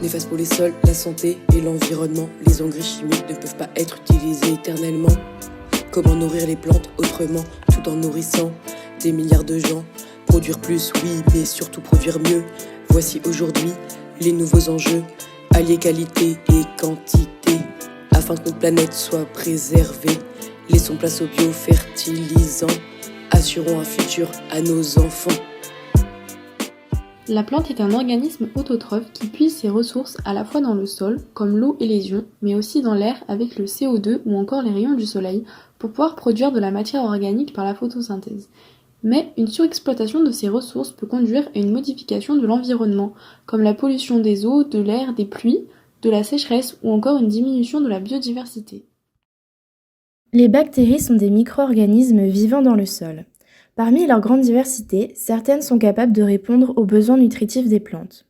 Néfaste pour les sols, la santé et l'environnement. Les engrais chimiques ne peuvent pas être utilisés éternellement. Comment nourrir les plantes autrement, tout en nourrissant des milliards de gens? Produire plus, oui, mais surtout produire mieux. Voici aujourd'hui les nouveaux enjeux. Allier qualité et quantité, afin que notre planète soit préservée. Laissons place aux biofertilisants, assurons un futur à nos enfants. La plante est un organisme autotrophe qui puise ses ressources à la fois dans le sol, comme l'eau et les ions, mais aussi dans l'air avec le CO2 ou encore les rayons du soleil, pour pouvoir produire de la matière organique par la photosynthèse. Mais une surexploitation de ces ressources peut conduire à une modification de l'environnement, comme la pollution des eaux, de l'air, des pluies, de la sécheresse ou encore une diminution de la biodiversité. Les bactéries sont des micro-organismes vivant dans le sol. Parmi leur grande diversité, certaines sont capables de répondre aux besoins nutritifs des plantes.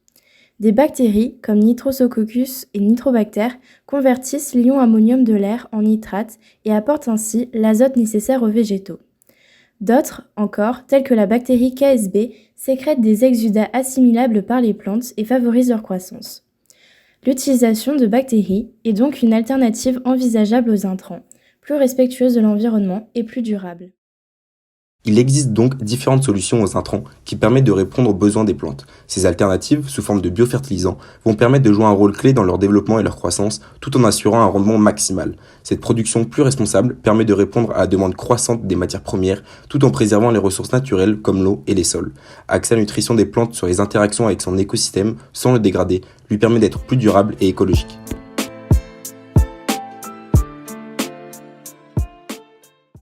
Des bactéries, comme Nitrosococcus et Nitrobacter, convertissent l'ion ammonium de l'air en nitrate et apportent ainsi l'azote nécessaire aux végétaux. D'autres, encore, telles que la bactérie KSB, sécrètent des exudats assimilables par les plantes et favorisent leur croissance. L'utilisation de bactéries est donc une alternative envisageable aux intrants, plus respectueuse de l'environnement et plus durable. Il existe donc différentes solutions aux intrants qui permettent de répondre aux besoins des plantes. Ces alternatives, sous forme de biofertilisants, vont permettre de jouer un rôle clé dans leur développement et leur croissance, tout en assurant un rendement maximal. Cette production plus responsable permet de répondre à la demande croissante des matières premières, tout en préservant les ressources naturelles comme l'eau et les sols. Axer la nutrition des plantes sur les interactions avec son écosystème, sans le dégrader, lui permet d'être plus durable et écologique.